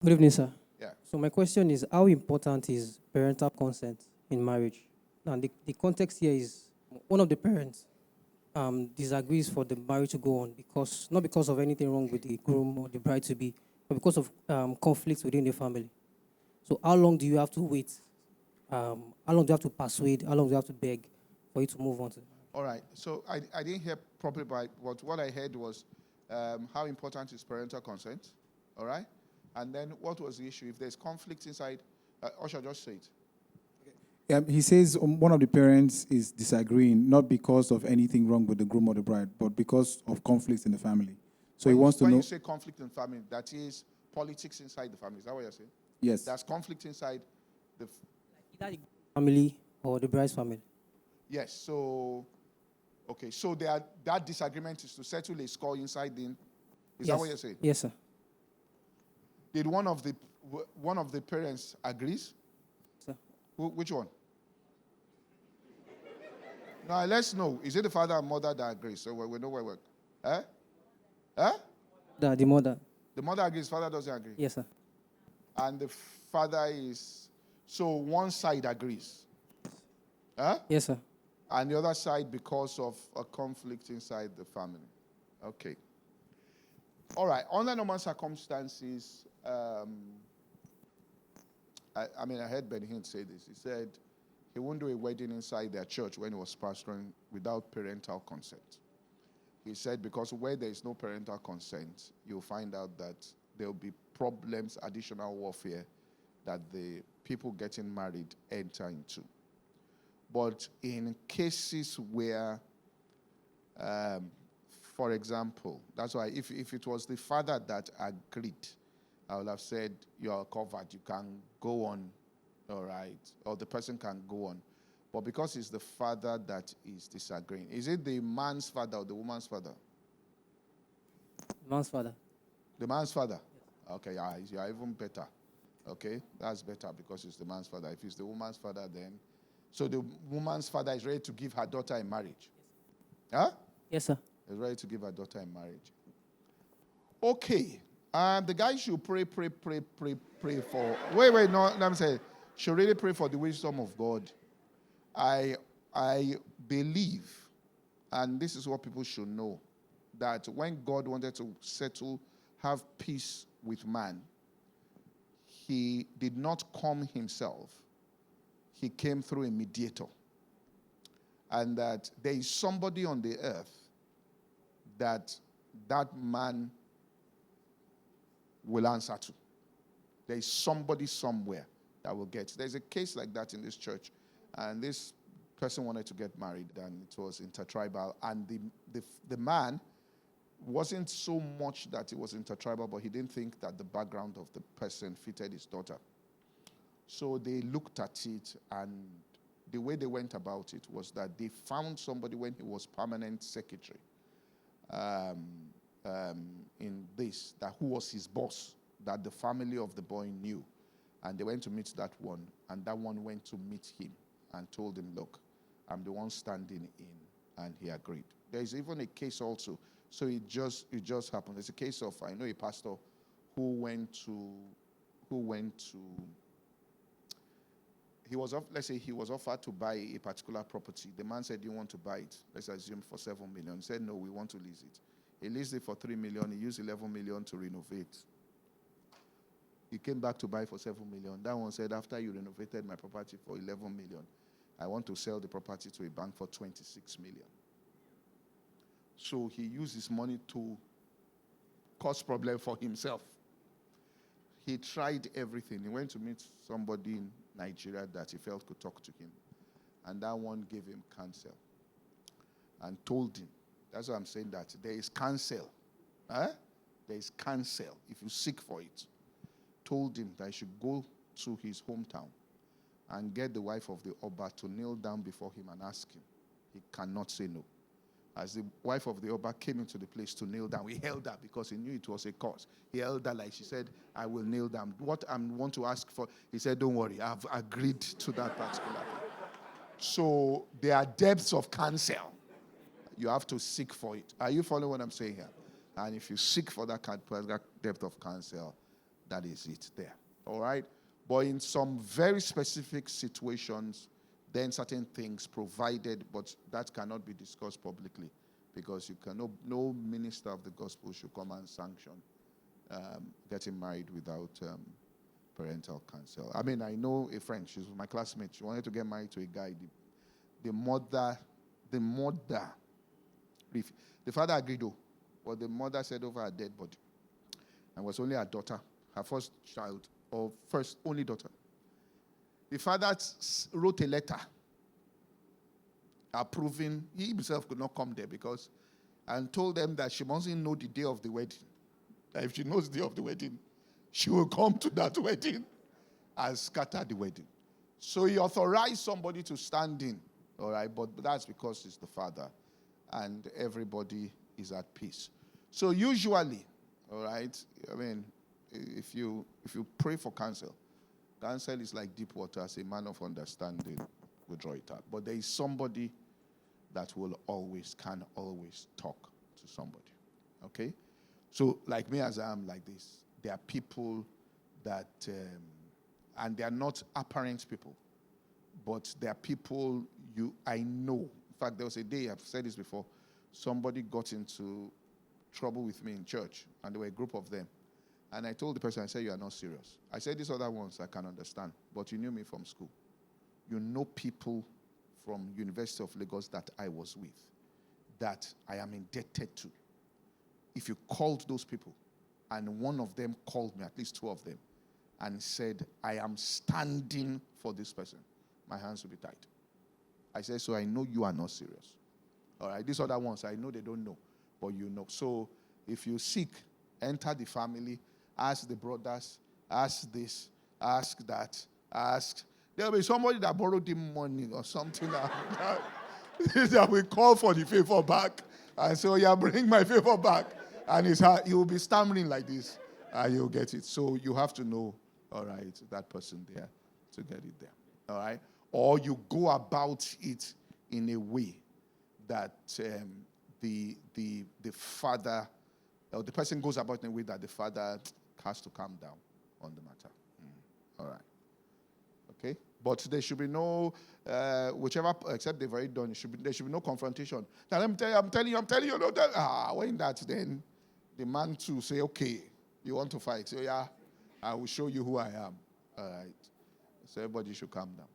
Good evening, sir. Yeah. So my question is, how important is parental consent in marriage? Now, the context here is one of the parents disagrees for the marriage to go on not because of anything wrong with the groom or the bride to be, but because of conflicts within the family. So how long do you have to wait? How long do you have to persuade? How long do you have to beg for you to move on to? All right. So I didn't hear properly, but what I heard was how important is parental consent. All right. And then what was the issue? If there's conflict inside, Usha, just say it. He says one of the parents is disagreeing, not because of anything wrong with the groom or the bride, but because of conflicts in the family. So he wants to when know. you say conflict in family, that is politics inside the family. Is that what you're saying? Yes. There's conflict inside the. Either the family or the bride's family. Yes. So, okay. So that disagreement is to settle a score inside the. Is that what you're saying? Yes, sir. Did one of the parents agrees? Sir. Which one? Now let's know. Is it the father and mother that agrees? So we know where we're. Eh? Eh? The mother. The mother agrees, father doesn't agree. Yes, sir. And the father is. So one side agrees. Huh? Yes, sir. And the other side because of a conflict inside the family. Okay. All right. Under normal circumstances, I heard Ben Hinn say this. He said he wouldn't do a wedding inside their church when he was pastoring without parental consent. He said because where there is no parental consent, you'll find out that there will be problems, additional warfare that the people getting married enter into. But in cases where, for example, that's why if it was the father that agreed, I would have said, you are covered, you can go on, all right, or the person can go on. But because it's the father that is disagreeing, is it the man's father or the woman's father? Man's father. The man's father? Yes. Okay, you are even better. Okay, that's better because it's the man's father. If it's the woman's father, then... So the woman's father is ready to give her daughter in marriage. Huh? Yes, sir. Is ready to give her daughter in marriage. Okay. The guy should pray for... Wait, no, let me say. Should really pray for the wisdom of God. I believe, and this is what people should know, that when God wanted to have peace with man, he did not come himself. He came through a mediator. And that there is somebody on the earth that man will answer to. There is somebody somewhere that will get. There's a case like that in this church. And this person wanted to get married, and it was intertribal. And the man wasn't so much that it was intertribal, but he didn't think that the background of the person fitted his daughter. So they looked at it, and the way they went about it was that they found somebody when he was permanent secretary in this, that who was his boss, that the family of the boy knew. And they went to meet that one, and that one went to meet him and told him, look, I'm the one standing in, and he agreed. There's even a case also. So it just happened. There's a case of, I know a pastor who went to let's say he was offered to buy a particular property. The man said, do you want to buy it? Let's assume for 7 million. He said, no, we want to lease it. He leased it for 3 million. He used 11 million to renovate. He came back to buy for 7 million. That one said, after you renovated my property for 11 million, I want to sell the property to a bank for 26 million. So he used his money to cause problem for himself. He tried everything. He went to meet somebody in Nigeria that he felt could talk to him. And that one gave him counsel and told him, that's why I'm saying that there is counsel. There is counsel if you seek for it. Told him that he should go to his hometown and get the wife of the Oba to kneel down before him and ask him. He cannot say no. As the wife of the Oba came into the place to kneel down, he held her because he knew it was a cause. He held her like she said, I will kneel down. What I want to ask for, he said, don't worry, I've agreed to that particular thing. So there are depths of counsel. You have to seek for it. Are you following what I'm saying here? And if you seek for that depth of counsel, That is it there. All right? But in some very specific situations, then certain things provided, but that cannot be discussed publicly, because no minister of the gospel should come and sanction getting married without parental counsel. I mean, I know a friend, she's my classmate, she wanted to get married to a guy. The mother, the father agreed, though, but the mother said over her dead body, and was only her daughter, her first child, or first only daughter. The father wrote a letter approving. He himself could not come there and told them that she mustn't know the day of the wedding. That if she knows the day of the wedding, she will come to that wedding and scatter the wedding. So he authorized somebody to stand in, all right, but that's because it's the father, and everybody is at peace. So usually, all right, I mean, if you pray for counsel is like deep water. As a man of understanding will draw it out. But there is somebody that can always talk to somebody. Okay? So like me, as I am like this, there are people that, and they are not apparent people, but there are people I know. In fact, there was a day, I've said this before, somebody got into trouble with me in church, and there were a group of them. And I told the person, I said, you are not serious. I said, these other ones I can understand, but you knew me from school. You know people from University of Lagos that I was with, that I am indebted to. If you called those people, and one of them called me, at least two of them, and said, I am standing for this person, my hands will be tied. I said, so I know you are not serious. All right, these other ones, I know they don't know, but you know. So if you seek, enter the family, ask the brothers, ask this, ask that, ask. There'll be somebody that borrowed him money or something that will call for the favor back. And so, yeah, bring my favor back. And he will be stammering like this, and you'll get it. So you have to know, all right, that person there to get it there. All right? Or you go about it in a way that the father, or the person goes about in a way that the father has to calm down on the matter. All right. Okay? But there should be no, except they've already done, there should be no confrontation. Now, I'm telling you, when that, then the man too say, okay, you want to fight. So, yeah, I will show you who I am. All right. So everybody should calm down.